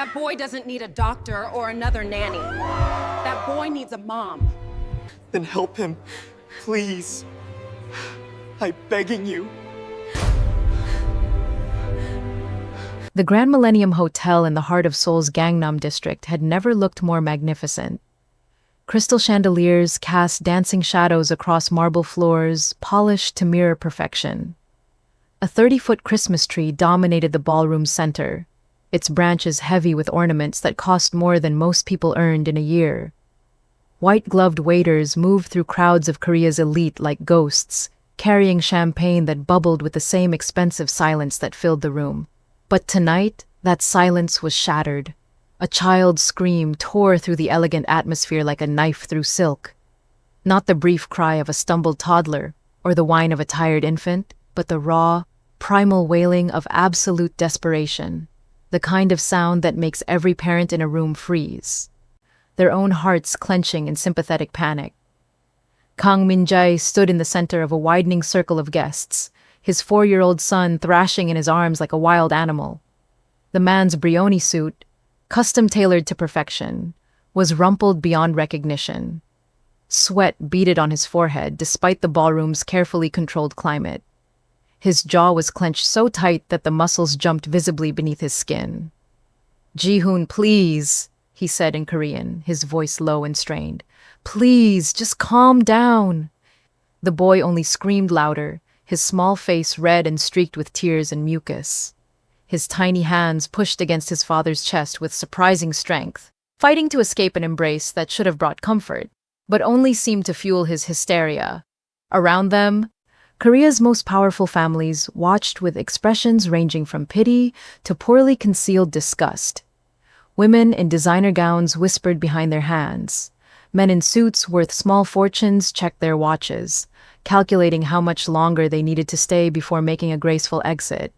That boy doesn't need a doctor or another nanny. That boy needs a mom. Then help him, please. I'm begging you. The Grand Millennium Hotel in the heart of Seoul's Gangnam district had never looked more magnificent. Crystal chandeliers cast dancing shadows across marble floors, polished to mirror perfection. A 30-foot Christmas tree dominated the ballroom's center, its branches heavy with ornaments that cost more than most people earned in a year. White-gloved waiters moved through crowds of Korea's elite like ghosts, carrying champagne that bubbled with the same expensive silence that filled the room. But tonight, that silence was shattered. A child's scream tore through the elegant atmosphere like a knife through silk. Not the brief cry of a stumbled toddler or the whine of a tired infant, but the raw, primal wailing of absolute desperation, the kind of sound that makes every parent in a room freeze, their own hearts clenching in sympathetic panic. Kang Min-jae stood in the center of a widening circle of guests, his 4-year-old son thrashing in his arms like a wild animal. The man's brioni suit, custom-tailored to perfection, was rumpled beyond recognition. Sweat beaded on his forehead despite the ballroom's carefully controlled climate. His jaw was clenched so tight that the muscles jumped visibly beneath his skin. "Ji-hoon, please," he said in Korean, his voice low and strained. "Please, just calm down." The boy only screamed louder, his small face red and streaked with tears and mucus. His tiny hands pushed against his father's chest with surprising strength, fighting to escape an embrace that should have brought comfort, but only seemed to fuel his hysteria. Around them, Korea's most powerful families watched with expressions ranging from pity to poorly concealed disgust. Women in designer gowns whispered behind their hands. Men in suits worth small fortunes checked their watches, calculating how much longer they needed to stay before making a graceful exit.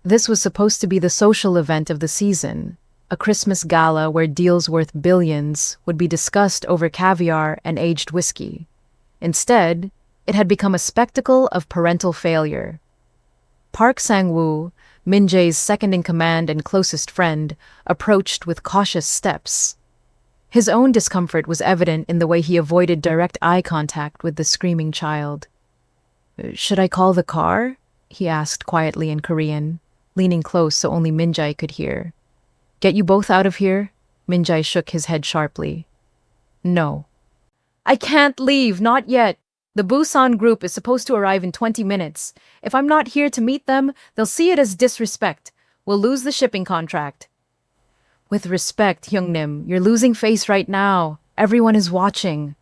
This was supposed to be the social event of the season, a Christmas gala where deals worth billions would be discussed over caviar and aged whiskey. Instead, it had become a spectacle of parental failure. Park Sang-woo, Min-jae's second-in-command and closest friend, approached with cautious steps. His own discomfort was evident in the way he avoided direct eye contact with the screaming child. "Should I call the car?" he asked quietly in Korean, leaning close so only Min-jae could hear. "Get you both out of here?" Min-jae shook his head sharply. "No." "I can't leave, not yet. The Busan group is supposed to arrive in 20 minutes. If I'm not here to meet them, they'll see it as disrespect. We'll lose the shipping contract." "With respect, Hyungnim, you're losing face right now. Everyone is watching."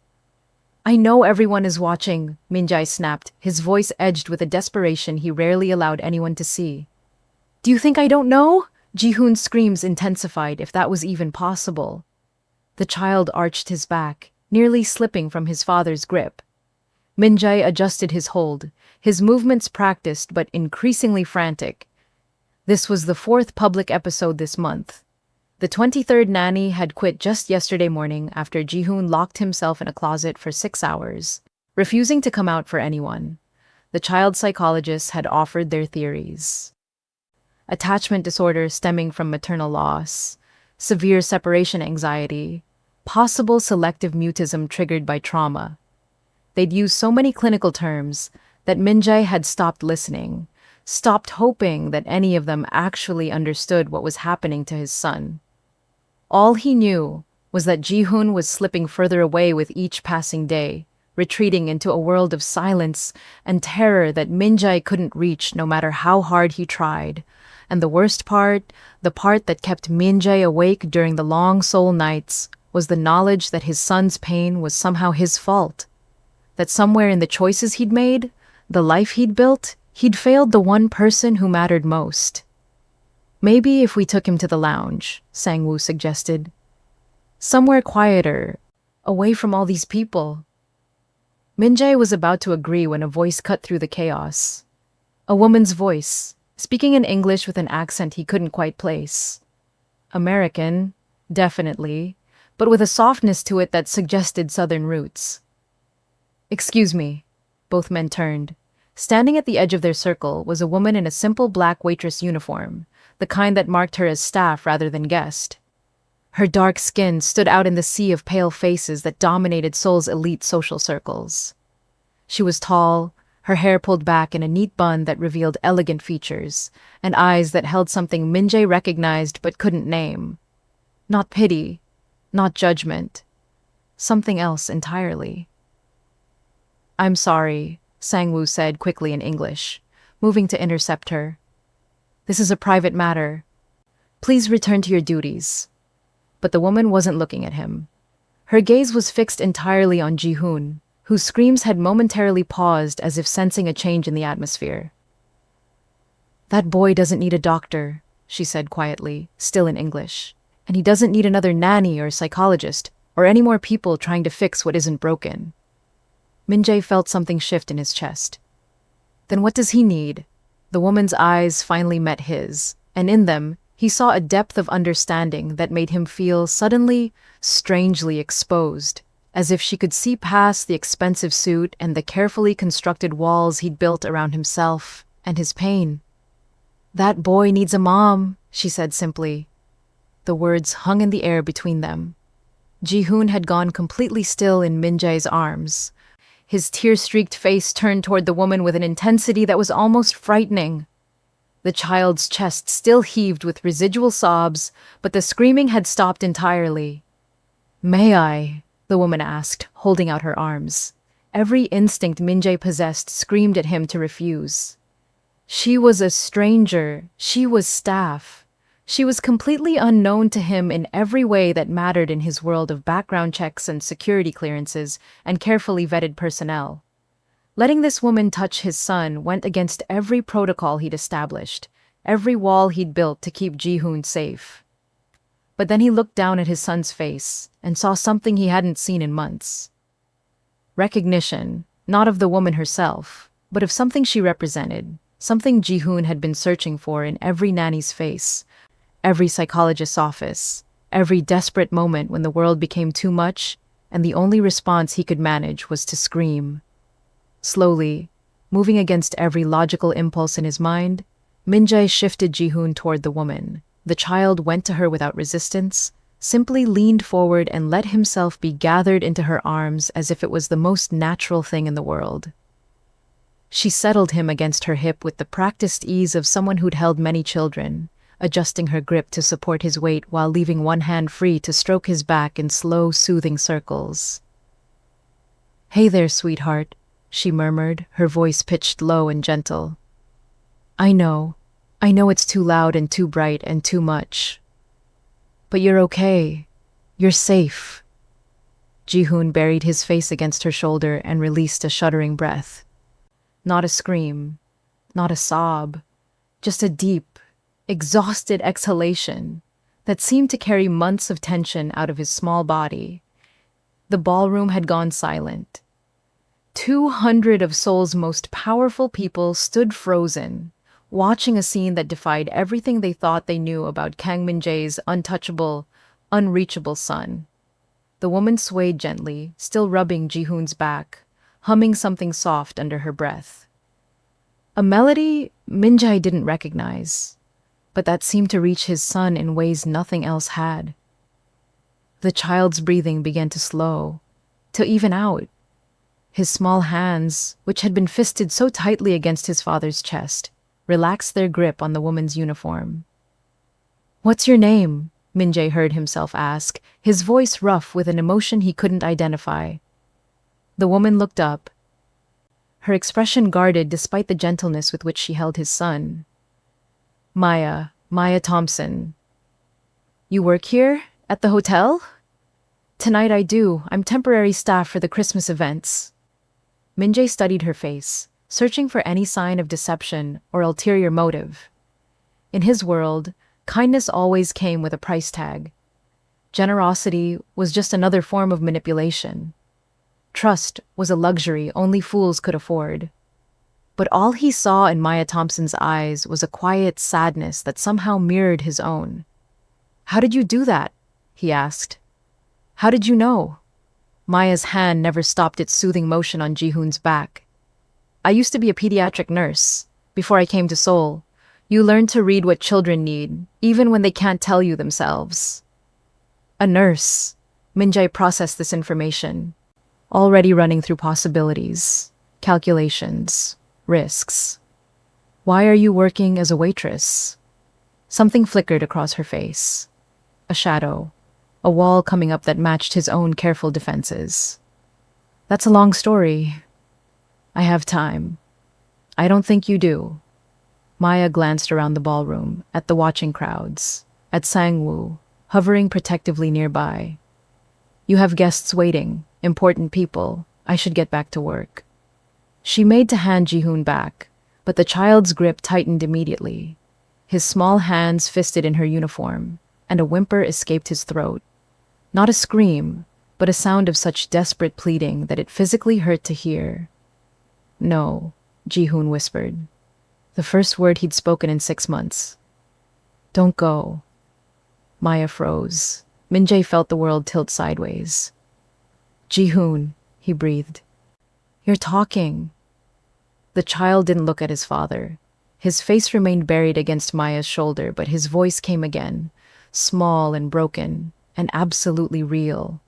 "I know everyone is watching," Min-jae snapped, his voice edged with a desperation he rarely allowed anyone to see. "Do you think I don't know?" Ji-hoon's screams intensified, if that was even possible. The child arched his back, nearly slipping from his father's grip. Min-jae adjusted his hold, his movements practiced but increasingly frantic. This was the 4th public episode this month. The 23rd nanny had quit just yesterday morning after Ji-hoon locked himself in a closet for 6 hours, refusing to come out for anyone. The child psychologists had offered their theories. Attachment disorder stemming from maternal loss, severe separation anxiety, possible selective mutism triggered by trauma. They'd used so many clinical terms that Min-jae had stopped listening, stopped hoping that any of them actually understood what was happening to his son. All he knew was that Ji-hoon was slipping further away with each passing day, retreating into a world of silence and terror that Min-jae couldn't reach no matter how hard he tried. And the worst part, the part that kept Min-jae awake during the long Seoul nights, was the knowledge that his son's pain was somehow his fault. That somewhere in the choices he'd made, the life he'd built, he'd failed the one person who mattered most. "Maybe if we took him to the lounge," Sang-woo suggested. "Somewhere quieter, away from all these people." Min-jae was about to agree when a voice cut through the chaos. A woman's voice, speaking in English with an accent he couldn't quite place. American, definitely, but with a softness to it that suggested southern roots. "Excuse me." Both men turned. Standing at the edge of their circle was a woman in a simple black waitress uniform, the kind that marked her as staff rather than guest. Her dark skin stood out in the sea of pale faces that dominated Seoul's elite social circles. She was tall, her hair pulled back in a neat bun that revealed elegant features, and eyes that held something Min-jae recognized but couldn't name. Not pity, not judgment. Something else entirely. "I'm sorry," Sang-woo said quickly in English, moving to intercept her. "This is a private matter. Please return to your duties." But the woman wasn't looking at him. Her gaze was fixed entirely on Ji-hoon, whose screams had momentarily paused as if sensing a change in the atmosphere. "That boy doesn't need a doctor," she said quietly, still in English. "And he doesn't need another nanny or psychologist, or any more people trying to fix what isn't broken." Min-jae felt something shift in his chest. "Then what does he need?" The woman's eyes finally met his, and in them, he saw a depth of understanding that made him feel suddenly, strangely exposed, as if she could see past the expensive suit and the carefully constructed walls he'd built around himself and his pain. "That boy needs a mom," she said simply. The words hung in the air between them. Ji-hoon had gone completely still in Min-jae's arms. His tear-streaked face turned toward the woman with an intensity that was almost frightening. The child's chest still heaved with residual sobs, but the screaming had stopped entirely. "May I?" the woman asked, holding out her arms. Every instinct Min-jae possessed screamed at him to refuse. She was a stranger. She was staff. She was completely unknown to him in every way that mattered in his world of background checks and security clearances and carefully vetted personnel. Letting this woman touch his son went against every protocol he'd established, every wall he'd built to keep Ji-hoon safe. But then he looked down at his son's face and saw something he hadn't seen in months. Recognition, not of the woman herself, but of something she represented, something Ji-hoon had been searching for in every nanny's face, every psychologist's office, every desperate moment when the world became too much and the only response he could manage was to scream. Slowly, moving against every logical impulse in his mind, Min-jae shifted Ji-hoon toward the woman. The child went to her without resistance, simply leaned forward and let himself be gathered into her arms as if it was the most natural thing in the world. She settled him against her hip with the practiced ease of someone who'd held many children, adjusting her grip to support his weight while leaving one hand free to stroke his back in slow, soothing circles. "Hey there, sweetheart," she murmured, her voice pitched low and gentle. I know it's too loud and too bright and too much. But you're okay. You're safe." Ji-hoon buried his face against her shoulder and released a shuddering breath. Not a scream, not a sob, just a deep, exhausted exhalation that seemed to carry months of tension out of his small body. The ballroom had gone silent. 200 of Seoul's most powerful people stood frozen, watching a scene that defied everything they thought they knew about Kang Min-jae's untouchable, unreachable son. The woman swayed gently, still rubbing Ji-hoon's back, humming something soft under her breath. A melody Min-jae didn't recognize, but that seemed to reach his son in ways nothing else had. The child's breathing began to slow, to even out. His small hands, which had been fisted so tightly against his father's chest, relaxed their grip on the woman's uniform. "What's your name?" Min-jae heard himself ask, his voice rough with an emotion he couldn't identify. The woman looked up, her expression guarded despite the gentleness with which she held his son. Maya Thompson. "You work here? At the hotel?" "Tonight I do. I'm temporary staff for the Christmas events." Min-jae studied her face, searching for any sign of deception or ulterior motive. In his world, kindness always came with a price tag. Generosity was just another form of manipulation. Trust was a luxury only fools could afford. But all he saw in Maya Thompson's eyes was a quiet sadness that somehow mirrored his own. "How did you do that?" he asked. "How did you know?" Maya's hand never stopped its soothing motion on Ji-hoon's back. "I used to be a pediatric nurse, before I came to Seoul. You learn to read what children need, even when they can't tell you themselves. A nurse. Minjae processed this information, already running through possibilities, calculations, risks. Why are you working as a waitress? Something flickered across her face. A shadow. A wall coming up that matched his own careful defenses. That's a long story. I have time. I don't think you do. Maya glanced around the ballroom, at the watching crowds, at Sang-woo, hovering protectively nearby. You have guests waiting, important people. I should get back to work. She made to hand Ji-hoon back, but the child's grip tightened immediately. His small hands fisted in her uniform, and a whimper escaped his throat. Not a scream, but a sound of such desperate pleading that it physically hurt to hear. No, Ji-hoon whispered. The first word he'd spoken in 6 months. Don't go. Maya froze. Minjae felt the world tilt sideways. Ji-hoon, he breathed. You're talking. The child didn't look at his father. His face remained buried against Maya's shoulder, but his voice came again, small and broken, and absolutely real.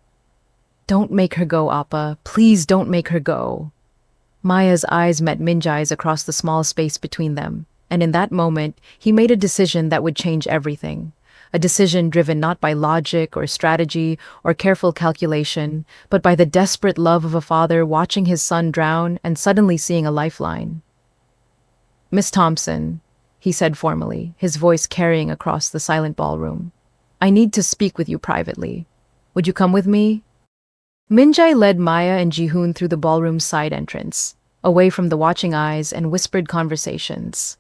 Don't make her go, Appa. Please don't make her go. Maya's eyes met Minjae's across the small space between them, and in that moment, he made a decision that would change everything. A decision driven not by logic or strategy or careful calculation, but by the desperate love of a father watching his son drown and suddenly seeing a lifeline. Miss Thompson, he said formally, his voice carrying across the silent ballroom. I need to speak with you privately. Would you come with me? Minjae led Maya and Ji-hoon through the ballroom's side entrance, away from the watching eyes and whispered conversations.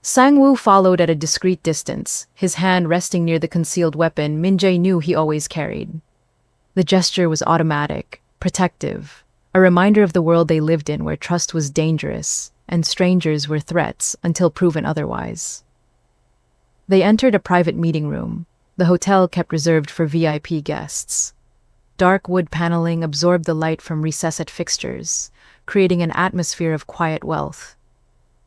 Sang-woo followed at a discreet distance, his hand resting near the concealed weapon Minjae knew he always carried. The gesture was automatic, protective, a reminder of the world they lived in where trust was dangerous and strangers were threats until proven otherwise. They entered a private meeting room. The hotel kept reserved for VIP guests. Dark wood paneling absorbed the light from recessed fixtures, creating an atmosphere of quiet wealth.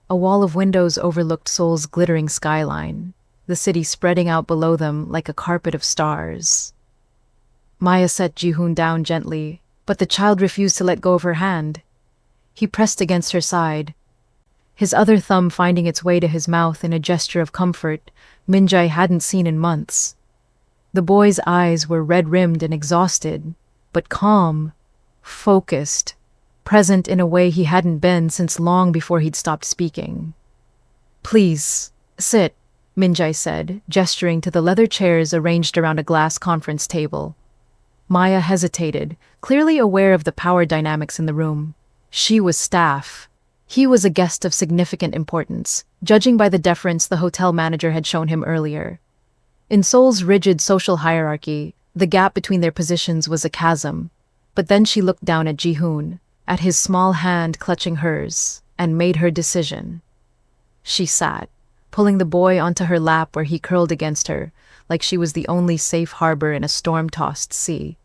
A wall of windows overlooked Seoul's glittering skyline, the city spreading out below them like a carpet of stars. Maya set Ji-hoon down gently, but the child refused to let go of her hand. He pressed against her side, his other thumb finding its way to his mouth in a gesture of comfort Minjae hadn't seen in months. The boy's eyes were red-rimmed and exhausted, but calm, focused, present in a way he hadn't been since long before he'd stopped speaking. Please, sit, Minjae said, gesturing to the leather chairs arranged around a glass conference table. Maya hesitated, clearly aware of the power dynamics in the room. She was staff. He was a guest of significant importance, judging by the deference the hotel manager had shown him earlier. In Seoul's rigid social hierarchy, the gap between their positions was a chasm. But then she looked down at Ji-hoon, at his small hand clutching hers, and made her decision. She sat, pulling the boy onto her lap where he curled against her, like she was the only safe harbor in a storm-tossed sea.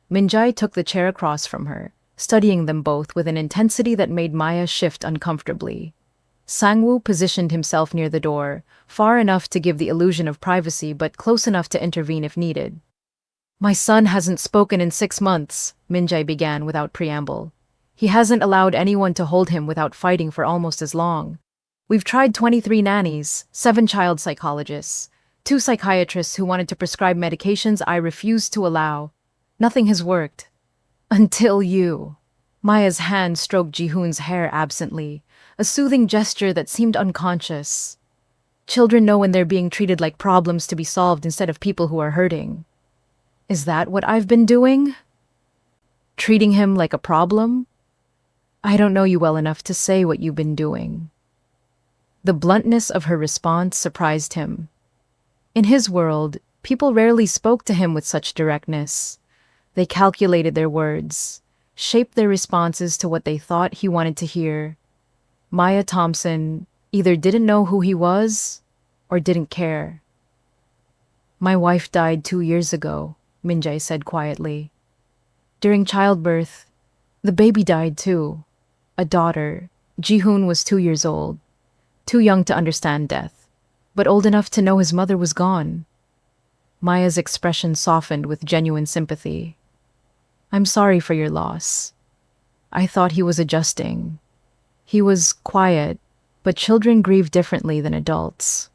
Minjae took the chair across from her, studying them both with an intensity that made Maya shift uncomfortably. Sang-woo positioned himself near the door, far enough to give the illusion of privacy but close enough to intervene if needed. My son hasn't spoken in 6 months, Minjae began without preamble. He hasn't allowed anyone to hold him without fighting for almost as long. We've tried 23 nannies, 7 child psychologists, 2 psychiatrists who wanted to prescribe medications I refused to allow. Nothing has worked. Until you. Maya's hand stroked Ji-hoon's hair absently, a soothing gesture that seemed unconscious. Children know when they're being treated like problems to be solved instead of people who are hurting. Is that what I've been doing? Treating him like a problem? I don't know you well enough to say what you've been doing. The bluntness of her response surprised him. In his world, people rarely spoke to him with such directness. They calculated their words, shaped their responses to what they thought he wanted to hear. Maya Thompson either didn't know who he was or didn't care. My wife died 2 years ago, Minjae said quietly. During childbirth, the baby died too. A daughter. Ji-hoon was 2 years old. too young to understand death, but old enough to know his mother was gone. Maya's expression softened with genuine sympathy. I'm sorry for your loss. I thought he was adjusting. He was quiet, but children grieve differently than adults.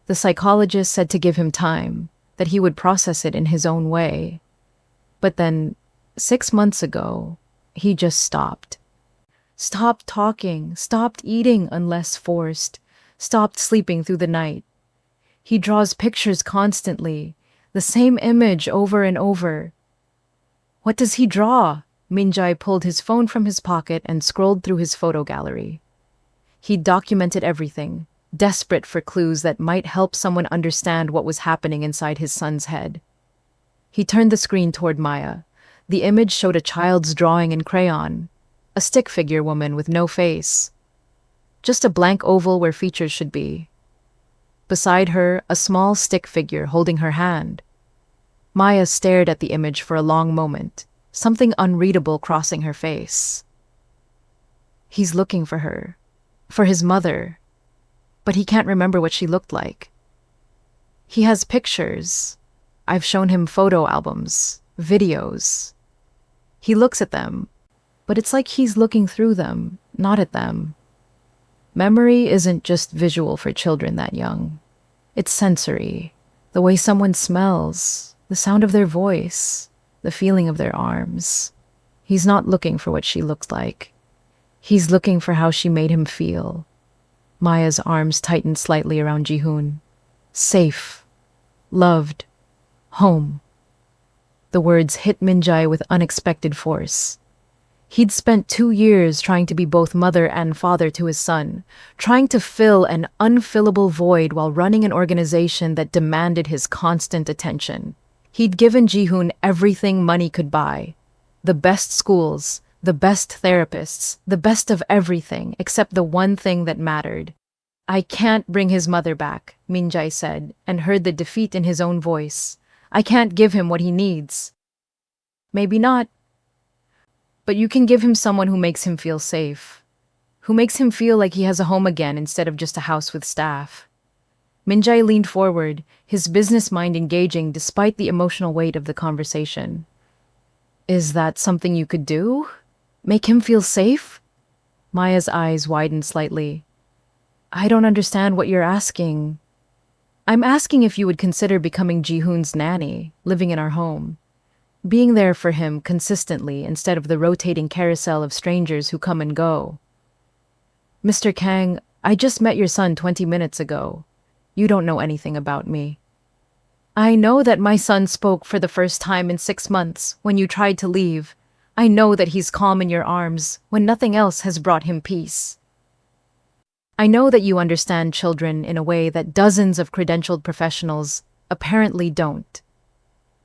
The psychologist said to give him time, that he would process it in his own way. But then, 6 months ago, he just stopped. Stopped talking, stopped eating unless forced, stopped sleeping through the night. He draws pictures constantly, the same image over and over. What does he draw? Minjai pulled his phone from his pocket and scrolled through his photo gallery. He documented everything, desperate for clues that might help someone understand what was happening inside his son's head. He turned the screen toward Maya. The image showed a child's drawing in crayon, a stick figure woman with no face. Just a blank oval where features should be. Beside her, a small stick figure holding her hand. Maya stared at the image for a long moment, something unreadable crossing her face. He's looking for her, for his mother, but he can't remember what she looked like. He has pictures. I've shown him photo albums, videos. He looks at them, but it's like he's looking through them, not at them. Memory isn't just visual for children that young. It's sensory, the way someone smells, the sound of their voice, the feeling of their arms. He's not looking for what she looked like. He's looking for how she made him feel. Maya's arms tightened slightly around Jihoon. Safe. Loved. Home. The words hit Minjai with unexpected force. He'd spent 2 years trying to be both mother and father to his son, trying to fill an unfillable void while running an organization that demanded his constant attention. He'd given Jihoon everything money could buy. The best schools, the best therapists, the best of everything except the one thing that mattered. I can't bring his mother back, Minjai said, and heard the defeat in his own voice. I can't give him what he needs. Maybe not. But you can give him someone who makes him feel safe, who makes him feel like he has a home again instead of just a house with staff. Minjai leaned forward, his business mind engaging despite the emotional weight of the conversation. Is that something you could do? Make him feel safe? Maya's eyes widened slightly. I don't understand what you're asking. I'm asking if you would consider becoming Jihoon's nanny, living in our home. Being there for him consistently instead of the rotating carousel of strangers who come and go. Mr. Kang, I just met your son 20 minutes ago. You don't know anything about me. I know that my son spoke for the first time in 6 months when you tried to leave. I know that he's calm in your arms when nothing else has brought him peace. I know that you understand children in a way that dozens of credentialed professionals apparently don't.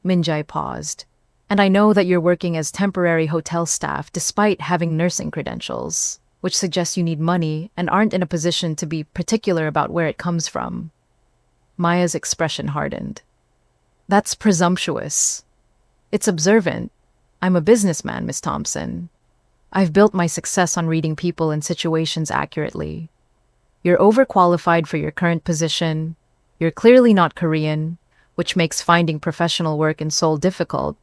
Minjai paused. And I know that you're working as temporary hotel staff despite having nursing credentials, which suggests you need money and aren't in a position to be particular about where it comes from. Maya's expression hardened. That's presumptuous. It's observant. I'm a businessman, Miss Thompson. I've built my success on reading people and situations accurately. You're overqualified for your current position. You're clearly not Korean, which makes finding professional work in Seoul difficult.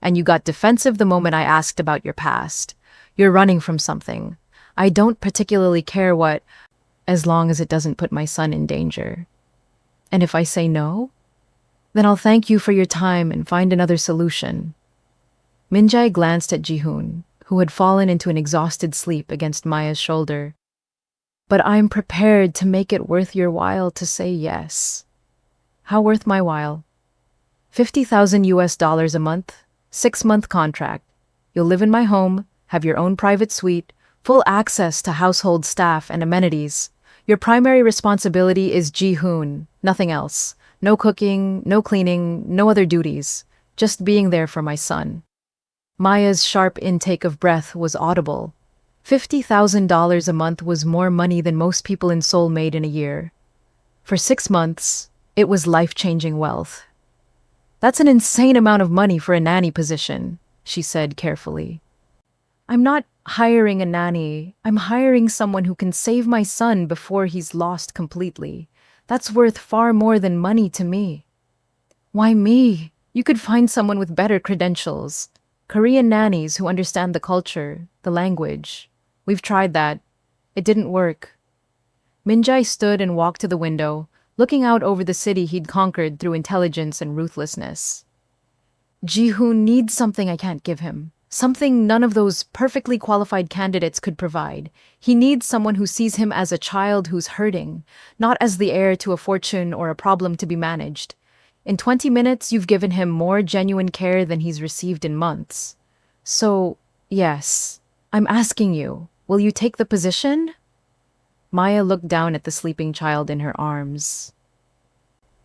And you got defensive the moment I asked about your past. You're running from something. I don't particularly care what, as long as it doesn't put my son in danger. And if I say no, then I'll thank you for your time and find another solution. Minjai glanced at Jihoon, who had fallen into an exhausted sleep against Maya's shoulder. But I'm prepared to make it worth your while to say yes. How worth my while? $50,000 a month? 6-month contract. You'll live in my home, have your own private suite, full access to household staff and amenities. Your primary responsibility is Jihoon, nothing else. No cooking, no cleaning, no other duties. Just being there for my son. Maya's sharp intake of breath was audible. $50,000 a month was more money than most people in Seoul made in a year. For 6 months, it was life-changing wealth. That's an insane amount of money for a nanny position, she said carefully. I'm not hiring a nanny. I'm hiring someone who can save my son before he's lost completely. That's worth far more than money to me. Why me? You could find someone with better credentials. Korean nannies who understand the culture, the language. We've tried that. It didn't work. Minjae stood and walked to the window, looking out over the city he'd conquered through intelligence and ruthlessness. Ji-hoon needs something I can't give him. Something none of those perfectly qualified candidates could provide. He needs someone who sees him as a child who's hurting, not as the heir to a fortune or a problem to be managed. In 20 minutes, you've given him more genuine care than he's received in months. So, yes, I'm asking you, will you take the position? Maya looked down at the sleeping child in her arms.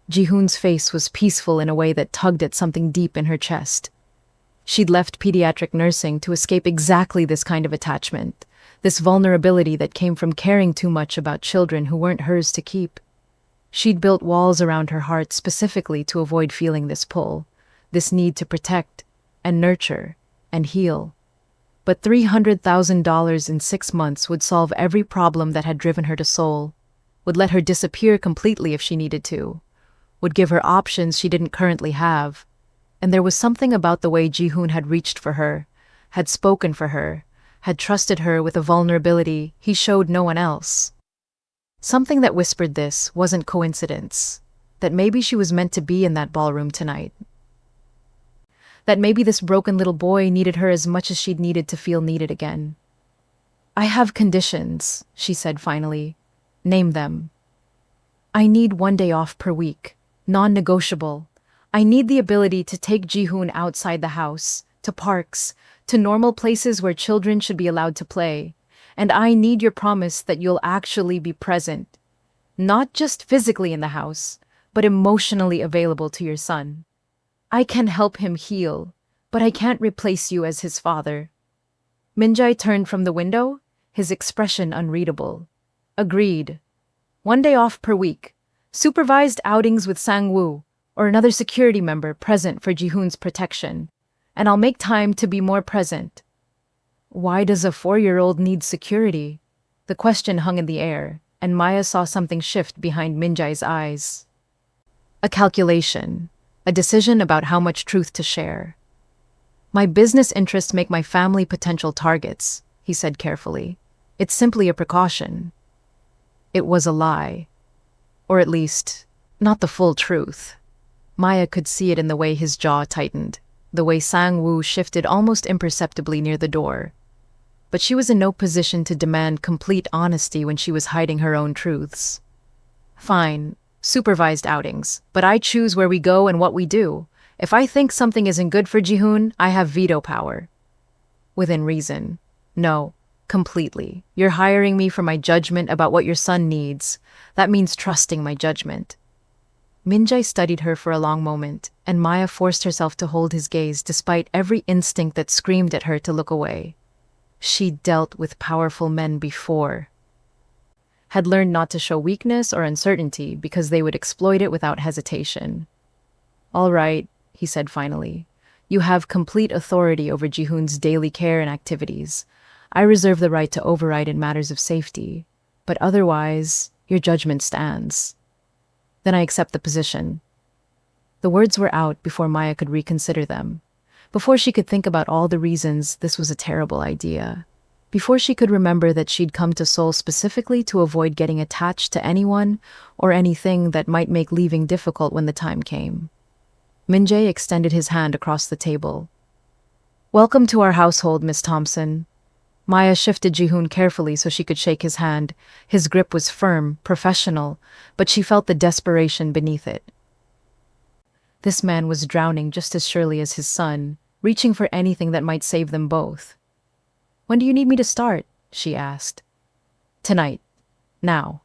Ji-hoon's face was peaceful in a way that tugged at something deep in her chest. She'd left pediatric nursing to escape exactly this kind of attachment, this vulnerability that came from caring too much about children who weren't hers to keep. She'd built walls around her heart specifically to avoid feeling this pull, this need to protect and nurture and heal. But $300,000 in 6 months would solve every problem that had driven her to Seoul, would let her disappear completely if she needed to, would give her options she didn't currently have. And there was something about the way Ji-hoon had reached for her, had spoken for her, had trusted her with a vulnerability he showed no one else. Something that whispered this wasn't coincidence, that maybe she was meant to be in that ballroom tonight. That maybe this broken little boy needed her as much as she'd needed to feel needed again. I have conditions, she said finally. Name them. I need 1 day off per week, non-negotiable. I need the ability to take Ji-hoon outside the house, to parks, to normal places where children should be allowed to play. And I need your promise that you'll actually be present, not just physically in the house, but emotionally available to your son. I can help him heal, but I can't replace you as his father. Minjae turned from the window, his expression unreadable. Agreed. 1 day off per week. Supervised outings with Sang-woo, or another security member present for Ji-hoon's protection. And I'll make time to be more present. Why does a 4-year-old need security? The question hung in the air, and Maya saw something shift behind Minjae's eyes. A calculation. A decision about how much truth to share. My business interests make my family potential targets, he said carefully. It's simply a precaution. It was a lie. Or at least, not the full truth. Maya could see it in the way his jaw tightened, the way Sang-woo shifted almost imperceptibly near the door. But she was in no position to demand complete honesty when she was hiding her own truths. Fine, supervised outings, but I choose where we go and what we do. If I think something isn't good for Ji-hoon, I have veto power. Within reason. No, completely. You're hiring me for my judgment about what your son needs. That means trusting my judgment. Minjae studied her for a long moment, and Maya forced herself to hold his gaze despite every instinct that screamed at her to look away. She'd dealt with powerful men before. Had learned not to show weakness or uncertainty because they would exploit it without hesitation. All right, he said finally. You have complete authority over Ji-hoon's daily care and activities. I reserve the right to override in matters of safety, but otherwise, your judgment stands. Then I accept the position. The words were out before Maya could reconsider them, before she could think about all the reasons this was a terrible idea, before she could remember that she'd come to Seoul specifically to avoid getting attached to anyone or anything that might make leaving difficult when the time came. Minjae extended his hand across the table. Welcome to our household, Miss Thompson. Maya shifted Ji-hoon carefully so she could shake his hand. His grip was firm, professional, but she felt the desperation beneath it. This man was drowning just as surely as his son, reaching for anything that might save them both. When do you need me to start? She asked. Tonight. Now.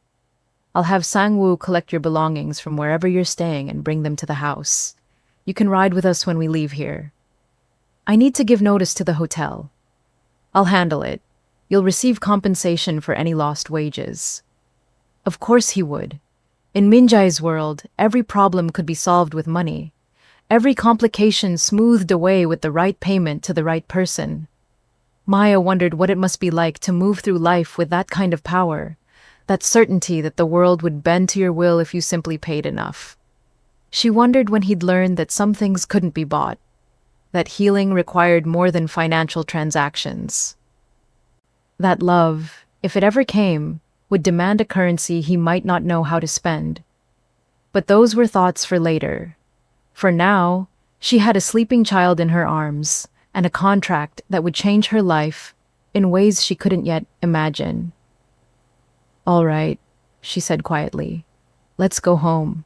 I'll have Sang-woo collect your belongings from wherever you're staying and bring them to the house. You can ride with us when we leave here. I need to give notice to the hotel. I'll handle it. You'll receive compensation for any lost wages. Of course he would. In Minjae's world, every problem could be solved with money. Every complication smoothed away with the right payment to the right person. Maya wondered what it must be like to move through life with that kind of power, that certainty that the world would bend to your will if you simply paid enough. She wondered when he'd learned that some things couldn't be bought, that healing required more than financial transactions. That love, if it ever came, would demand a currency he might not know how to spend. But those were thoughts for later. For now, she had a sleeping child in her arms and a contract that would change her life in ways she couldn't yet imagine. "All right," she said quietly. "Let's go home."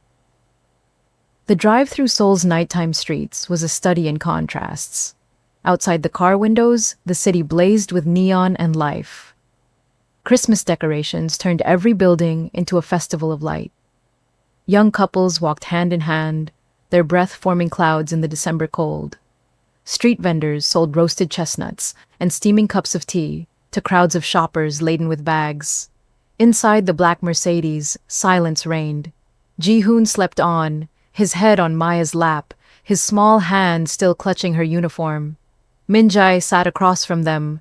The drive through Seoul's nighttime streets was a study in contrasts. Outside the car windows, the city blazed with neon and life. Christmas decorations turned every building into a festival of light. Young couples walked hand in hand, their breath forming clouds in the December cold. Street vendors sold roasted chestnuts and steaming cups of tea to crowds of shoppers laden with bags. Inside the black Mercedes, silence reigned. Ji-hoon slept on, his head on Maya's lap, his small hand still clutching her uniform. Min-jae sat across from them,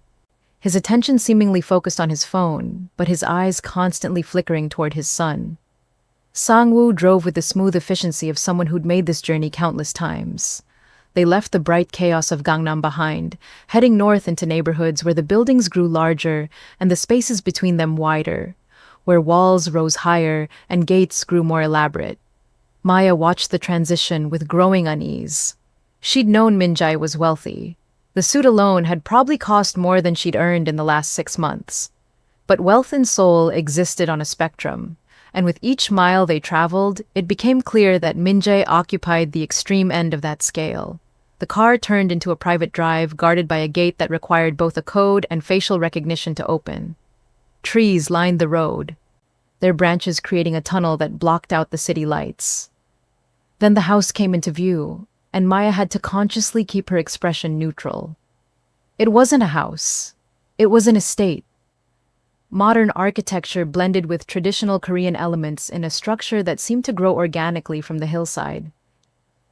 his attention seemingly focused on his phone, but his eyes constantly flickering toward his son. Sang-woo drove with the smooth efficiency of someone who'd made this journey countless times. They left the bright chaos of Gangnam behind, heading north into neighborhoods where the buildings grew larger and the spaces between them wider, where walls rose higher and gates grew more elaborate. Maya watched the transition with growing unease. She'd known Min-jae was wealthy. The suit alone had probably cost more than she'd earned in the last 6 months. But wealth in Seoul existed on a spectrum, and with each mile they traveled, it became clear that Min-jae occupied the extreme end of that scale. The car turned into a private drive guarded by a gate that required both a code and facial recognition to open. Trees lined the road, their branches creating a tunnel that blocked out the city lights. Then the house came into view, and Maya had to consciously keep her expression neutral. It wasn't a house. It was an estate. Modern architecture blended with traditional Korean elements in a structure that seemed to grow organically from the hillside.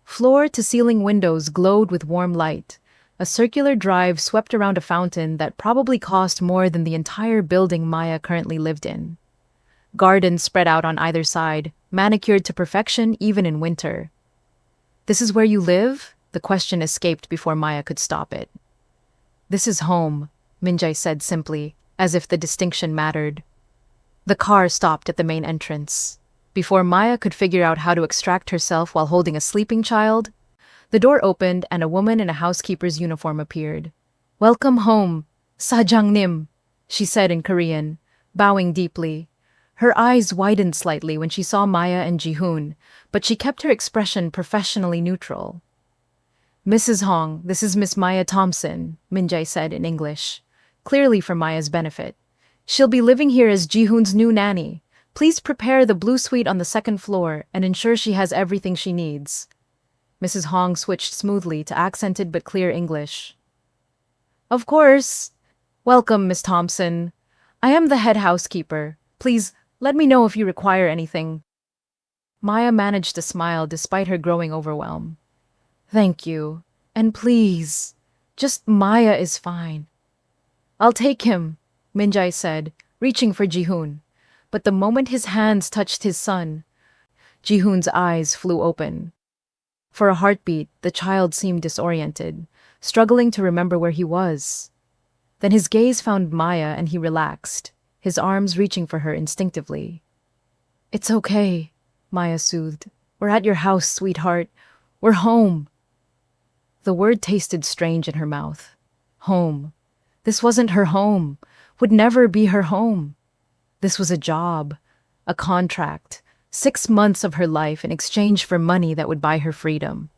Floor-to-ceiling windows glowed with warm light. A circular drive swept around a fountain that probably cost more than the entire building Maya currently lived in. Gardens spread out on either side, manicured to perfection even in winter. "This is where you live?" The question escaped before Maya could stop it. "This is home," Min-jae said simply, as if the distinction mattered. The car stopped at the main entrance. Before Maya could figure out how to extract herself while holding a sleeping child, the door opened and a woman in a housekeeper's uniform appeared. "Welcome home, Sajangnim," she said in Korean, bowing deeply. Her eyes widened slightly when she saw Maya and Ji-hoon, but she kept her expression professionally neutral. "Mrs. Hong, this is Miss Maya Thompson," Min-jae said in English, clearly for Maya's benefit. "She'll be living here as Ji-hoon's new nanny. Please prepare the blue suite on the second floor and ensure she has everything she needs." Mrs. Hong switched smoothly to accented but clear English. "Of course. Welcome, Miss Thompson. I am the head housekeeper. Please, let me know if you require anything." Maya managed to smile despite her growing overwhelm. "Thank you. And please, just Maya is fine." "I'll take him," Min-jae said, reaching for Ji-hoon. But the moment his hands touched his son, Ji-hoon's eyes flew open. For a heartbeat, the child seemed disoriented, struggling to remember where he was. Then his gaze found Maya and he relaxed, his arms reaching for her instinctively. "It's okay," Maya soothed. "We're at your house, sweetheart. We're home." The word tasted strange in her mouth. Home. This wasn't her home, would never be her home. This was a job, a contract, 6 months of her life in exchange for money that would buy her freedom.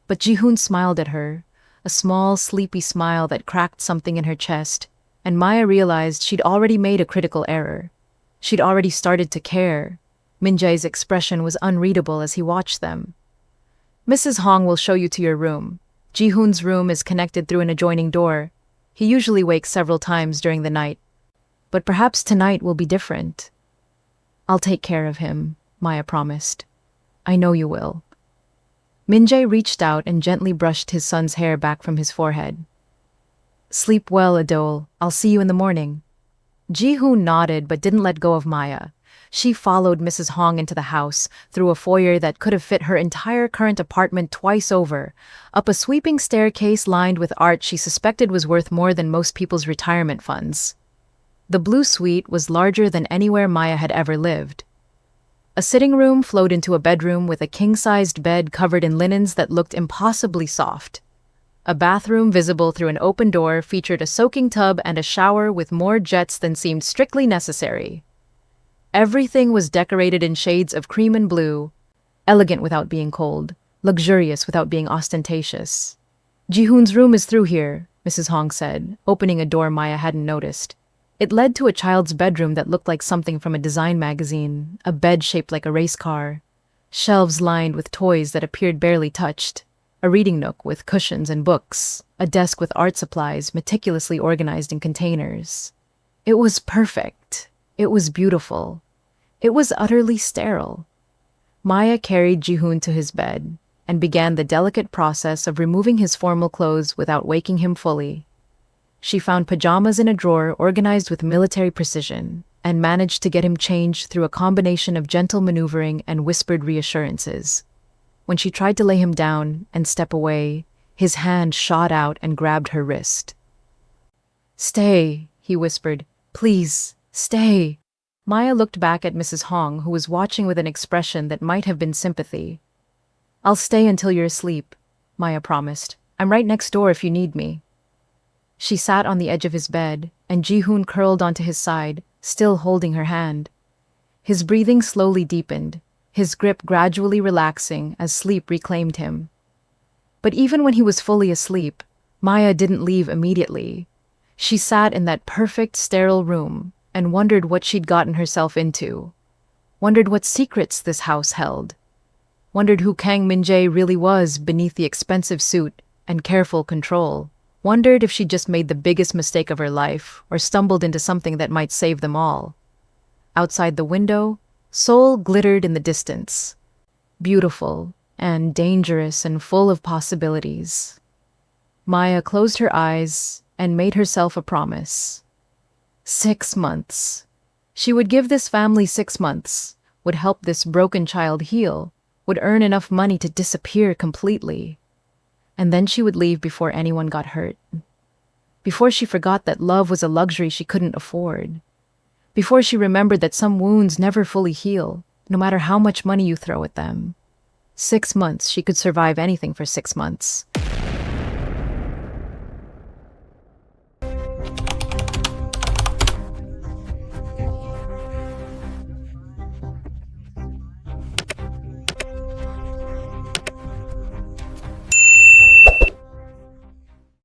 But Ji-hoon smiled at her, a small, sleepy smile that cracked something in her chest, and Maya realized she'd already made a critical error. She'd already started to care. Min-jae's expression was unreadable as he watched them. "Mrs. Hong will show you to your room. Ji-hoon's room is connected through an adjoining door. He usually wakes several times during the night. But perhaps tonight will be different." "I'll take care of him," Maya promised. "I know you will." Min-jae reached out and gently brushed his son's hair back from his forehead. Sleep well, Adol. I'll see you in the morning. Ji-hoon nodded but didn't let go of Maya. She followed Mrs. Hong into the house, through a foyer that could have fit her entire current apartment twice over, up a sweeping staircase lined with art she suspected was worth more than most people's retirement funds. The blue suite was larger than anywhere Maya had ever lived. A sitting room flowed into a bedroom with a king-sized bed covered in linens that looked impossibly soft. A bathroom visible through an open door featured a soaking tub and a shower with more jets than seemed strictly necessary. Everything was decorated in shades of cream and blue, elegant without being cold, luxurious without being ostentatious. Ji-hoon's room is through here, Mrs. Hong said, opening a door Maya hadn't noticed. It led to a child's bedroom that looked like something from a design magazine, a bed shaped like a race car, shelves lined with toys that appeared barely touched, a reading nook with cushions and books, a desk with art supplies meticulously organized in containers. It was perfect. It was beautiful. It was utterly sterile. Maya carried Ji-hoon to his bed and began the delicate process of removing his formal clothes without waking him fully. She found pajamas in a drawer organized with military precision and managed to get him changed through a combination of gentle maneuvering and whispered reassurances. When she tried to lay him down and step away, his hand shot out and grabbed her wrist. "Stay," he whispered. "Please, stay." Maya looked back at Mrs. Hong, who was watching with an expression that might have been sympathy. "I'll stay until you're asleep," Maya promised. "I'm right next door if you need me." She sat on the edge of his bed, and Ji-hoon curled onto his side, still holding her hand. His breathing slowly deepened, his grip gradually relaxing as sleep reclaimed him. But even when he was fully asleep, Maya didn't leave immediately. She sat in that perfect, sterile room and wondered what she'd gotten herself into, wondered what secrets this house held, wondered who Kang Min-jae really was beneath the expensive suit and careful control, wondered if she'd just made the biggest mistake of her life or stumbled into something that might save them all. Outside the window, Seoul glittered in the distance, beautiful and dangerous and full of possibilities. Maya closed her eyes and made herself a promise. 6 months. She would give this family 6 months, would help this broken child heal, would earn enough money to disappear completely. And then she would leave before anyone got hurt. Before she forgot that love was a luxury she couldn't afford. Before she remembered that some wounds never fully heal, no matter how much money you throw at them. 6 months, she could survive anything for 6 months.